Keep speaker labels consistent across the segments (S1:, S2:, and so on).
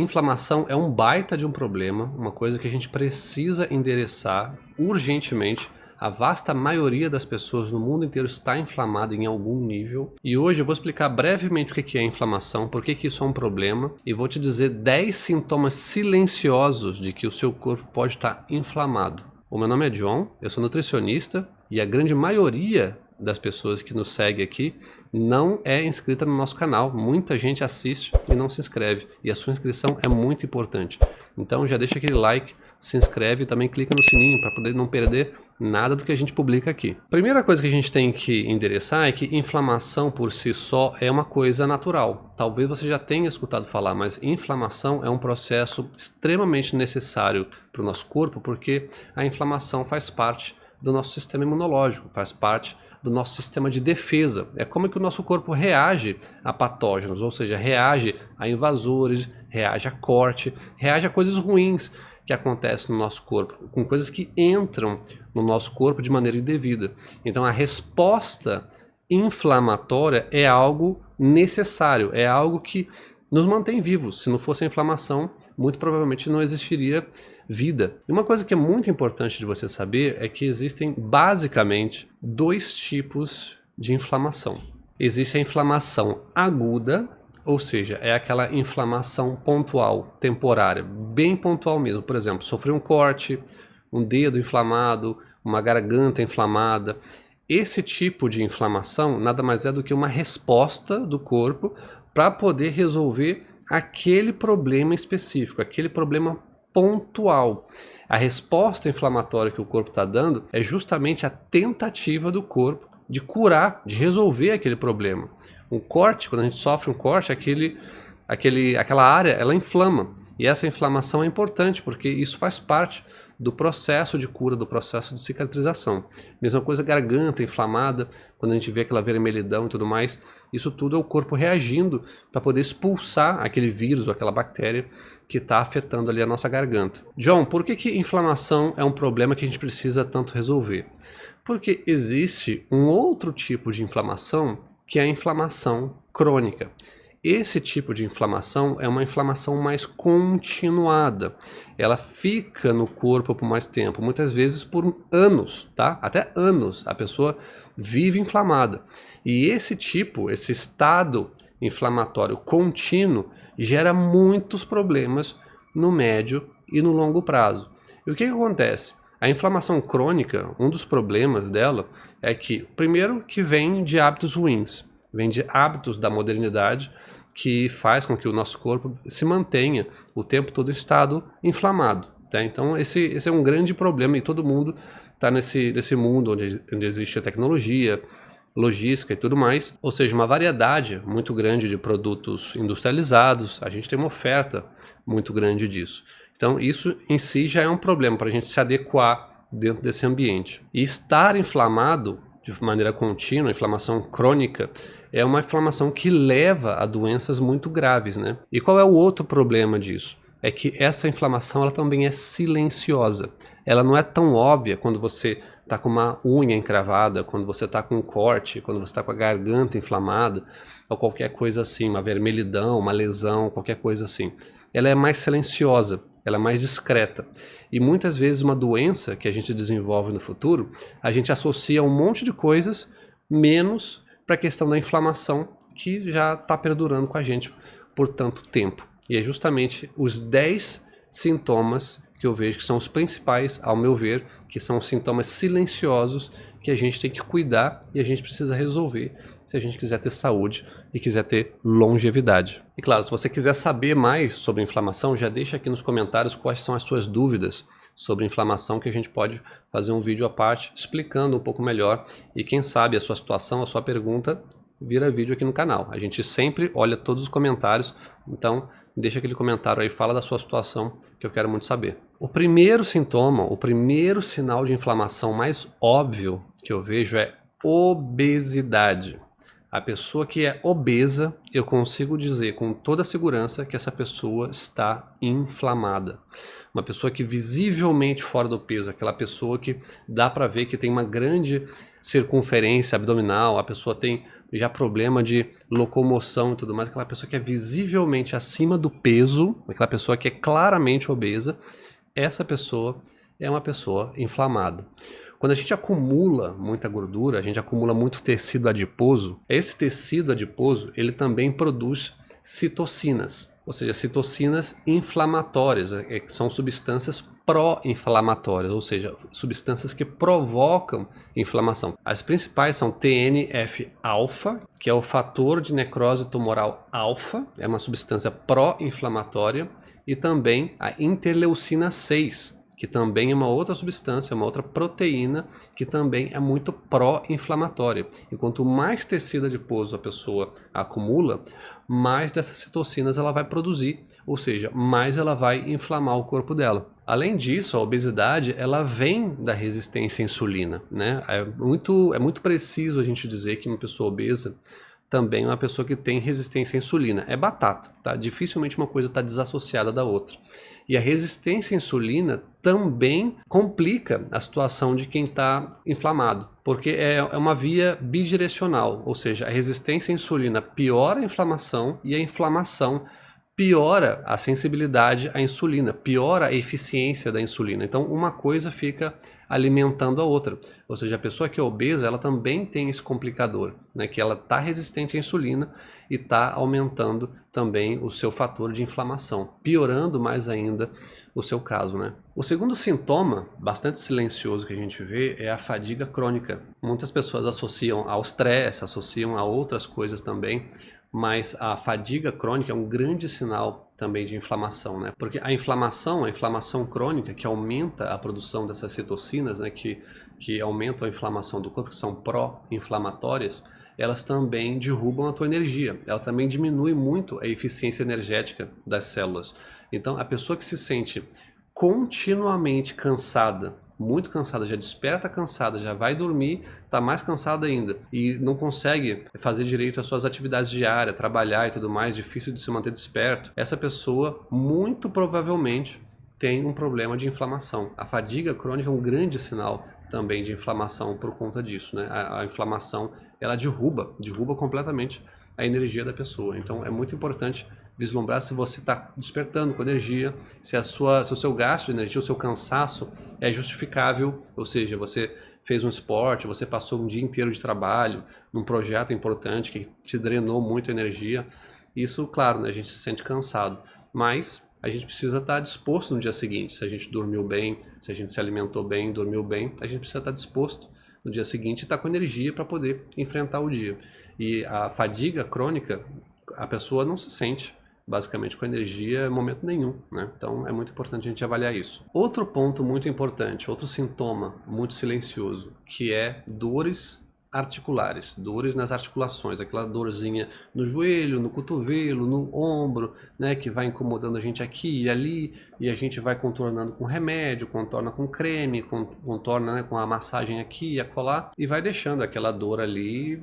S1: Inflamação é um baita de um problema, uma coisa que a gente precisa endereçar urgentemente. A vasta maioria das pessoas no mundo inteiro está inflamada em algum nível. E hoje eu vou explicar brevemente o que é inflamação, por que isso é um problema, e vou te dizer 10 sintomas silenciosos de que o seu corpo pode estar inflamado. O meu nome é John, eu sou nutricionista e a grande maioria das pessoas que nos segue aqui não é inscrita no nosso canal. Muita gente assiste e não se inscreve, e a sua inscrição é muito importante. Então já deixa aquele like, se inscreve e também clica no sininho para poder não perder nada do que a gente publica aqui. Primeira coisa que a gente tem que endereçar é que inflamação por si só é uma coisa natural. Talvez você já tenha escutado falar, mas inflamação é um processo extremamente necessário para o nosso corpo, porque a inflamação faz parte do nosso sistema imunológico, faz parte do nosso sistema de defesa. É como que o nosso corpo reage a patógenos, ou seja, reage a invasores, reage a corte, reage a coisas ruins que acontecem no nosso corpo, com coisas que entram no nosso corpo de maneira indevida. Então a resposta inflamatória é algo necessário, é algo que nos mantém vivos. Se não fosse a inflamação, muito provavelmente não existiria vida. E uma coisa que é muito importante de você saber é que existem basicamente dois tipos de inflamação. Existe a inflamação aguda, ou seja, é aquela inflamação pontual, temporária, bem pontual mesmo. Por exemplo, sofreu um corte, um dedo inflamado, uma garganta inflamada. Esse tipo de inflamação nada mais é do que uma resposta do corpo para poder resolver aquele problema específico, aquele problema pontual. A resposta inflamatória que o corpo está dando é justamente a tentativa do corpo de curar, de resolver aquele problema. Um corte, quando a gente sofre um corte, aquela área ela inflama. E essa inflamação é importante porque isso faz parte do processo de cura, do processo de cicatrização. Mesma coisa, garganta inflamada, quando a gente vê aquela vermelhidão e tudo mais, isso tudo é o corpo reagindo para poder expulsar aquele vírus ou aquela bactéria que está afetando ali a nossa garganta. John, por que inflamação é um problema que a gente precisa tanto resolver? Porque existe um outro tipo de inflamação que é a inflamação crônica. Esse tipo de inflamação é uma inflamação mais continuada. Ela fica no corpo por mais tempo, muitas vezes por anos, tá? Até anos a pessoa vive inflamada. E esse estado inflamatório contínuo gera muitos problemas no médio e no longo prazo. E o que acontece? A inflamação crônica, um dos problemas dela é que, primeiro, que vem de hábitos ruins, vem de hábitos da modernidade, que faz com que o nosso corpo se mantenha o tempo todo em estado inflamado. Tá? Então esse é um grande problema e todo mundo está nesse mundo onde existe a tecnologia, logística e tudo mais, ou seja, uma variedade muito grande de produtos industrializados. A gente tem uma oferta muito grande disso. Então isso em si já é um problema para a gente se adequar dentro desse ambiente. E estar inflamado de maneira contínua, inflamação crônica, é uma inflamação que leva a doenças muito graves, né? E qual é o outro problema disso? É que essa inflamação ela também é silenciosa. Ela não é tão óbvia quando você está com uma unha encravada, quando você está com um corte, quando você está com a garganta inflamada, ou qualquer coisa assim, uma vermelhidão, uma lesão, qualquer coisa assim. Ela é mais silenciosa, ela é mais discreta. E muitas vezes uma doença que a gente desenvolve no futuro, a gente associa um monte de coisas, menos para a questão da inflamação que já está perdurando com a gente por tanto tempo. E é justamente os 10 sintomas que eu vejo que são os principais, ao meu ver, que são os sintomas silenciosos que a gente tem que cuidar e a gente precisa resolver se a gente quiser ter saúde e quiser ter longevidade. E claro, se você quiser saber mais sobre inflamação, já deixa aqui nos comentários quais são as suas dúvidas sobre inflamação, que a gente pode fazer um vídeo à parte explicando um pouco melhor e quem sabe a sua situação, a sua pergunta vira vídeo aqui no canal. A gente sempre olha todos os comentários, então deixa aquele comentário aí, fala da sua situação que eu quero muito saber. O primeiro sintoma, o primeiro sinal de inflamação mais óbvio que eu vejo é obesidade. A pessoa que é obesa, eu consigo dizer com toda a segurança que essa pessoa está inflamada. Uma pessoa que visivelmente fora do peso, aquela pessoa que dá para ver que tem uma grande circunferência abdominal, a pessoa tem já problema de locomoção e tudo mais, aquela pessoa que é visivelmente acima do peso, aquela pessoa que é claramente obesa, essa pessoa é uma pessoa inflamada. Quando a gente acumula muita gordura, a gente acumula muito tecido adiposo, esse tecido adiposo ele também produz citocinas, ou seja, citocinas inflamatórias, que são substâncias pró-inflamatórias, ou seja, substâncias que provocam inflamação. As principais são TNF-alfa, que é o fator de necrose tumoral alfa, é uma substância pró-inflamatória, e também a interleucina 6, que também é uma outra substância, uma outra proteína que também é muito pró-inflamatória. E quanto mais tecido adiposo a pessoa acumula, mais dessas citocinas ela vai produzir, ou seja, mais ela vai inflamar o corpo dela. Além disso, a obesidade ela vem da resistência à insulina, né? É muito preciso a gente dizer que uma pessoa obesa também é uma pessoa que tem resistência à insulina. É batata, tá? Dificilmente uma coisa está desassociada da outra. E a resistência à insulina também complica a situação de quem está inflamado, porque é uma via bidirecional, ou seja, a resistência à insulina piora a inflamação e a inflamação piora a sensibilidade à insulina, piora a eficiência da insulina. Então uma coisa fica alimentando a outra, ou seja, a pessoa que é obesa ela também tem esse complicador, né, que ela está resistente à insulina e está aumentando também o seu fator de inflamação, piorando mais ainda o seu caso, né? O segundo sintoma, bastante silencioso que a gente vê, é a fadiga crônica. Muitas pessoas associam ao estresse, associam a outras coisas também, mas a fadiga crônica é um grande sinal também de inflamação, né? Porque a inflamação crônica, que aumenta a produção dessas citocinas, né, que aumentam a inflamação do corpo, que são pró-inflamatórias, elas também derrubam a tua energia, ela também diminui muito a eficiência energética das células. Então a pessoa que se sente continuamente cansada, muito cansada, já desperta cansada, já vai dormir, está mais cansada ainda e não consegue fazer direito às suas atividades diárias, trabalhar e tudo mais, difícil de se manter desperto, essa pessoa muito provavelmente tem um problema de inflamação. A fadiga crônica é um grande sinal também de inflamação por conta disso, né? A inflamação ela derruba completamente a energia da pessoa. Então é muito importante vislumbrar se você está despertando com energia, se o seu gasto de energia, o seu cansaço é justificável, ou seja, você fez um esporte, você passou um dia inteiro de trabalho num projeto importante que te drenou muita energia. Isso, claro, né, a gente se sente cansado, mas a gente precisa estar disposto no dia seguinte. Se a gente dormiu bem, se a gente se alimentou bem, dormiu bem, a gente precisa estar disposto no dia seguinte e estar com energia para poder enfrentar o dia. E a fadiga crônica, a pessoa não se sente basicamente com energia em momento nenhum, né? Então é muito importante a gente avaliar isso. Outro ponto muito importante, outro sintoma muito silencioso, que é dores articulares, dores nas articulações, aquela dorzinha no joelho, no cotovelo, no ombro, né, que vai incomodando a gente aqui e ali, e a gente vai contornando com remédio, contorna com creme, contorna, né, com a massagem aqui e acolá, e vai deixando aquela dor ali,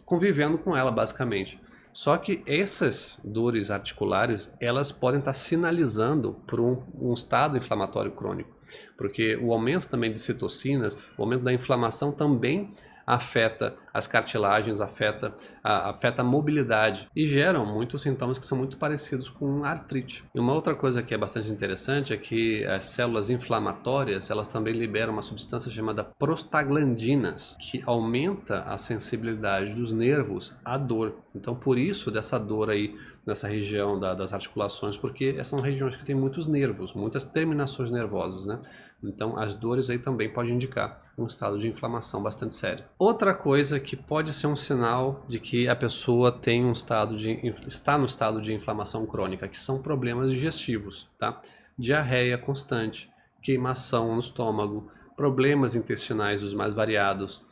S1: convivendo com ela basicamente. Só que essas dores articulares, elas podem estar sinalizando por um estado inflamatório crônico, porque o aumento também de citocinas, o aumento da inflamação também afeta as cartilagens, afeta a mobilidade e geram muitos sintomas que são muito parecidos com artrite. E uma outra coisa que é bastante interessante é que as células inflamatórias, elas também liberam uma substância chamada prostaglandinas, que aumenta a sensibilidade dos nervos à dor. Então por isso dessa dor aí nessa região das articulações, porque são regiões que têm muitos nervos, muitas terminações nervosas, né? Então as dores aí também podem indicar um estado de inflamação bastante sério. Outra coisa que pode ser um sinal de que a pessoa tem está no estado de inflamação crônica, que são problemas digestivos, tá? Diarreia constante, queimação no estômago, problemas intestinais os mais variados,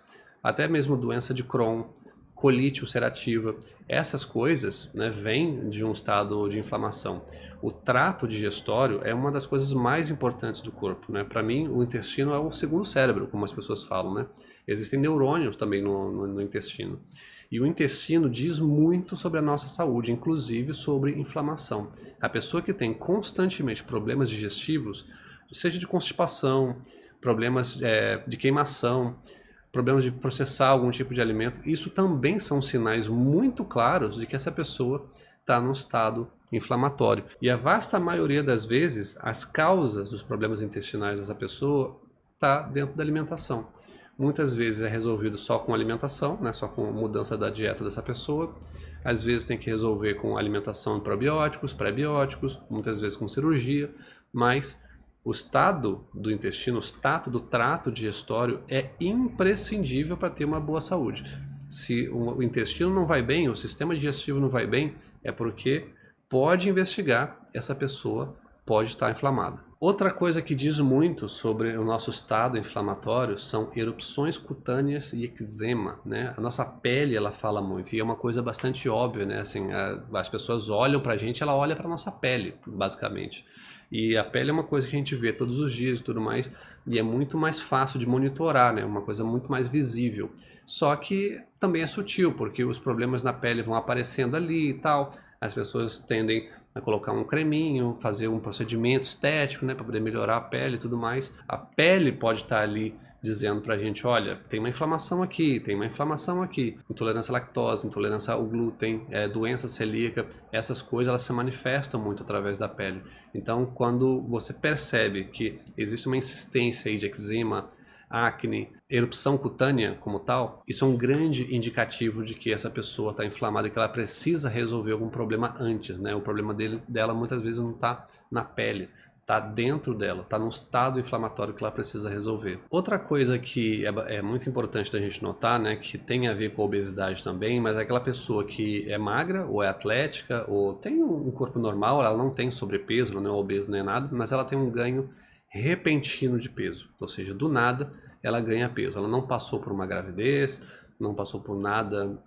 S1: até mesmo doença de Crohn, colite ulcerativa. Essas coisas, né, vêm de um estado de inflamação. O trato digestório é uma das coisas mais importantes do corpo, né? Para mim, o intestino é o segundo cérebro, como as pessoas falam, né? Existem neurônios também no intestino. E o intestino diz muito sobre a nossa saúde, inclusive sobre inflamação. A pessoa que tem constantemente problemas digestivos, seja de constipação, problemas de queimação, problemas de processar algum tipo de alimento. Isso também são sinais muito claros de que essa pessoa está num estado inflamatório. E a vasta maioria das vezes, as causas dos problemas intestinais dessa pessoa está dentro da alimentação. Muitas vezes é resolvido só com alimentação, né, só com mudança da dieta dessa pessoa. Às vezes tem que resolver com alimentação de probióticos, pré-bióticos, muitas vezes com cirurgia, mas o estado do intestino, o estado do trato digestório é imprescindível para ter uma boa saúde. Se o intestino não vai bem, o sistema digestivo não vai bem, é porque pode investigar, essa pessoa pode estar inflamada. Outra coisa que diz muito sobre o nosso estado inflamatório são erupções cutâneas e eczema, né? A nossa pele, ela fala muito, e é uma coisa bastante óbvia, né? Assim, as pessoas olham pra gente, ela olha pra nossa pele, basicamente. E a pele é uma coisa que a gente vê todos os dias e tudo mais, e é muito mais fácil de monitorar, né? Uma coisa muito mais visível. Só que também é sutil, porque os problemas na pele vão aparecendo ali e tal, as pessoas tendem a colocar um creminho, fazer um procedimento estético, né, para poder melhorar a pele e tudo mais. A pele pode estar ali dizendo pra gente, olha, tem uma inflamação aqui, tem uma inflamação aqui, intolerância à lactose, intolerância ao glúten, doença celíaca, essas coisas elas se manifestam muito através da pele. Então, quando você percebe que existe uma insistência aí de eczema, acne, erupção cutânea como tal, isso é um grande indicativo de que essa pessoa está inflamada e que ela precisa resolver algum problema antes, né? O problema dela muitas vezes não está na pele, está dentro dela, está num estado inflamatório que ela precisa resolver. Outra coisa que é muito importante da gente notar, né, que tem a ver com a obesidade também, mas é aquela pessoa que é magra ou é atlética ou tem um corpo normal, ela não tem sobrepeso, não é obesa nem nada, mas ela tem um ganho repentino de peso, ou seja, do nada ela ganha peso, ela não passou por uma gravidez, não passou por nada,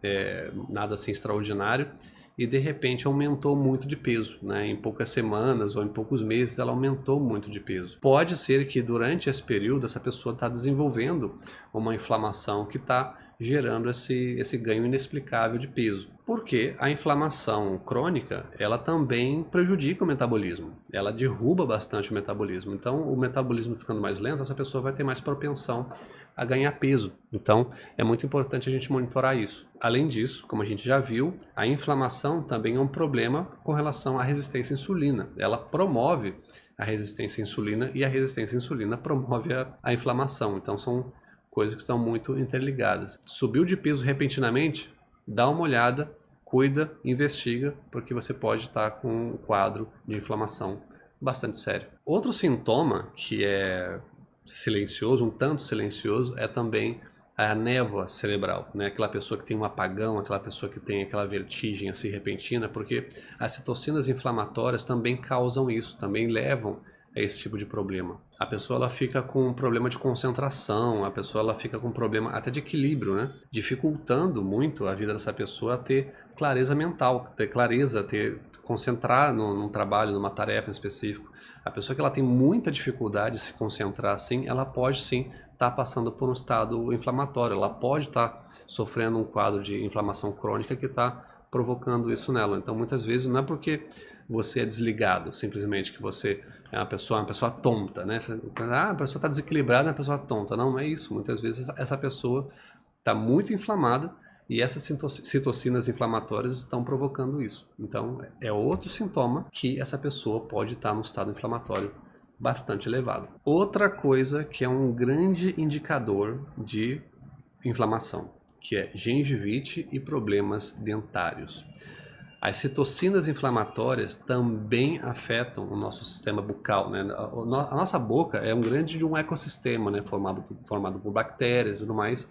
S1: nada assim extraordinário e de repente aumentou muito de peso, né? Em poucas semanas ou em poucos meses ela aumentou muito de peso. Pode ser que durante esse período essa pessoa está desenvolvendo uma inflamação que está gerando esse ganho inexplicável de peso. Porque a inflamação crônica, ela também prejudica o metabolismo. Ela derruba bastante o metabolismo. Então, o metabolismo ficando mais lento, essa pessoa vai ter mais propensão a ganhar peso. Então, é muito importante a gente monitorar isso. Além disso, como a gente já viu, a inflamação também é um problema com relação à resistência à insulina. Ela promove a resistência à insulina e a resistência à insulina promove a inflamação. Então, são coisas que estão muito interligadas. Subiu de peso repentinamente? Dá uma olhada, cuida, investiga, porque você pode estar com um quadro de inflamação bastante sério. Outro sintoma que é silencioso, um tanto silencioso, é também a névoa cerebral, né? Aquela pessoa que tem um apagão, aquela pessoa que tem aquela vertigem assim repentina, porque as citocinas inflamatórias também causam isso, também levam a esse tipo de problema. A pessoa ela fica com um problema de concentração, a pessoa ela fica com um problema até de equilíbrio, né? Dificultando muito a vida dessa pessoa a ter clareza mental, ter clareza, concentrar num trabalho, numa tarefa em específico. A pessoa que ela tem muita dificuldade de se concentrar assim, ela pode sim estar passando por um estado inflamatório, ela pode estar sofrendo um quadro de inflamação crônica que está provocando isso nela. Então muitas vezes não é porque você é desligado, simplesmente que você é uma pessoa tonta, né? A pessoa está desequilibrada, é uma pessoa tonta. Não é isso. Muitas vezes essa pessoa está muito inflamada e essas citocinas inflamatórias estão provocando isso. Então é outro sintoma que essa pessoa pode estar num estado inflamatório bastante elevado. Outra coisa que é um grande indicador de inflamação, que é gengivite e problemas dentários. As citocinas inflamatórias também afetam o nosso sistema bucal, né? A nossa boca é um grande ecossistema, né? formado por bactérias e tudo mais,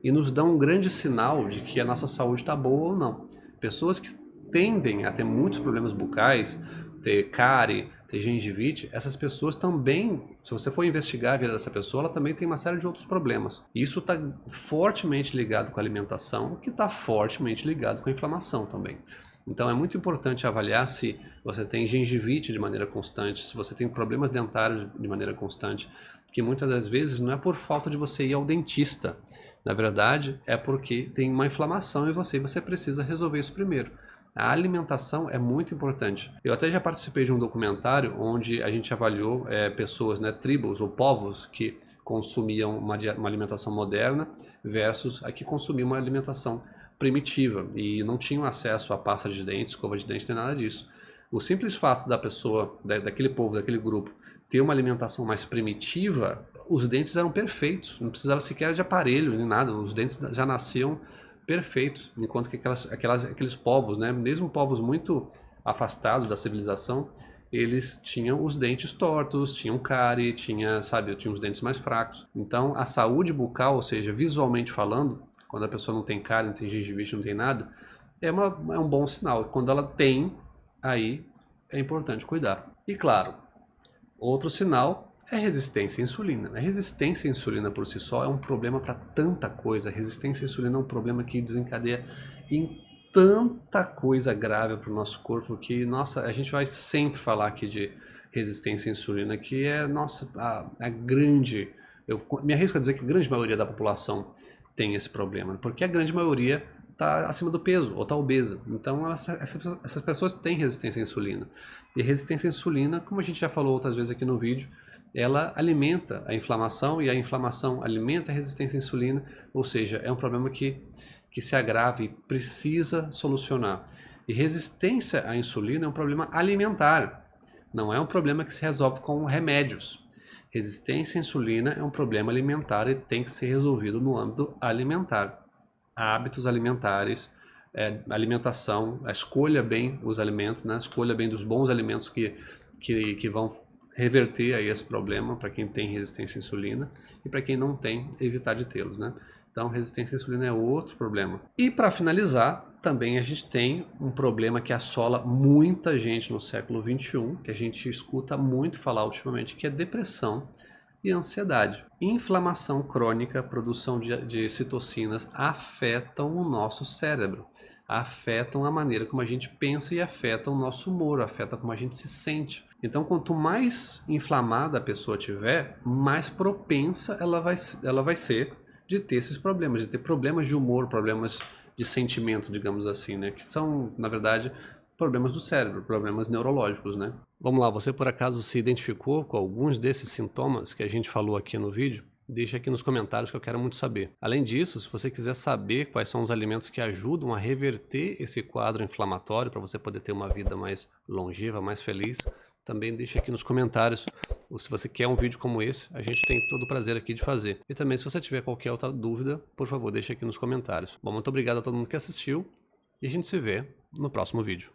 S1: e nos dá um grande sinal de que a nossa saúde está boa ou não. Pessoas que tendem a ter muitos problemas bucais, ter cárie, ter gengivite, essas pessoas também, se você for investigar a vida dessa pessoa, ela também tem uma série de outros problemas. Isso está fortemente ligado com a alimentação, que está fortemente ligado com a inflamação também. Então é muito importante avaliar se você tem gengivite de maneira constante, se você tem problemas dentários de maneira constante, que muitas das vezes não é por falta de você ir ao dentista. Na verdade, é porque tem uma inflamação em você e você precisa resolver isso primeiro. A alimentação é muito importante. Eu até já participei de um documentário onde a gente avaliou pessoas, né, tribos ou povos que consumiam uma alimentação moderna versus a que consumiam uma alimentação primitiva e não tinham acesso a pasta de dente, escova de dente, nem nada disso. O simples fato da pessoa, daquele povo, daquele grupo, ter uma alimentação mais primitiva, os dentes eram perfeitos, não precisava sequer de aparelho nem nada, os dentes já nasciam perfeitos, enquanto que aqueles povos, né, mesmo povos muito afastados da civilização, eles tinham os dentes tortos, tinham cárie, tinham os dentes mais fracos. Então a saúde bucal, ou seja, visualmente falando, quando a pessoa não tem cárie, não tem gengivite, não tem nada, é um bom sinal. Quando ela tem, aí é importante cuidar. E claro, outro sinal é resistência à insulina. A resistência à insulina por si só é um problema para tanta coisa. A resistência à insulina é um problema que desencadeia em tanta coisa grave para o nosso corpo que, nossa, a gente vai sempre falar aqui de resistência à insulina, que é, nossa, a grande... Eu me arrisco a dizer que a grande maioria da população tem esse problema, porque a grande maioria está acima do peso ou está obesa. Então essas pessoas têm resistência à insulina. E resistência à insulina, como a gente já falou outras vezes aqui no vídeo, ela alimenta a inflamação e a inflamação alimenta a resistência à insulina, ou seja, é um problema que se agrava e precisa solucionar. E resistência à insulina é um problema alimentar, não é um problema que se resolve com remédios. Resistência à insulina é um problema alimentar e tem que ser resolvido no âmbito alimentar. Hábitos alimentares, alimentação, escolha bem os alimentos, né? Escolha bem dos bons alimentos que vão reverter aí esse problema para quem tem resistência à insulina e para quem não tem, evitar de tê-los, né? Então, resistência à insulina é outro problema. E para finalizar, também a gente tem um problema que assola muita gente no século XXI, que a gente escuta muito falar ultimamente, que é depressão e ansiedade. Inflamação crônica, produção de citocinas afetam o nosso cérebro, afetam a maneira como a gente pensa e afetam o nosso humor, afetam como a gente se sente. Então, quanto mais inflamada a pessoa tiver, mais propensa ela vai ser de ter esses problemas, de ter problemas de humor, problemas de sentimento, digamos assim, né? Que são, na verdade, problemas do cérebro, problemas neurológicos, né? Vamos lá, você por acaso se identificou com alguns desses sintomas que a gente falou aqui no vídeo? Deixa aqui nos comentários que eu quero muito saber. Além disso, se você quiser saber quais são os alimentos que ajudam a reverter esse quadro inflamatório para você poder ter uma vida mais longeva, mais feliz, também deixa aqui nos comentários. Ou se você quer um vídeo como esse, a gente tem todo o prazer aqui de fazer. E também se você tiver qualquer outra dúvida, por favor, deixa aqui nos comentários. Bom, muito obrigado a todo mundo que assistiu e a gente se vê no próximo vídeo.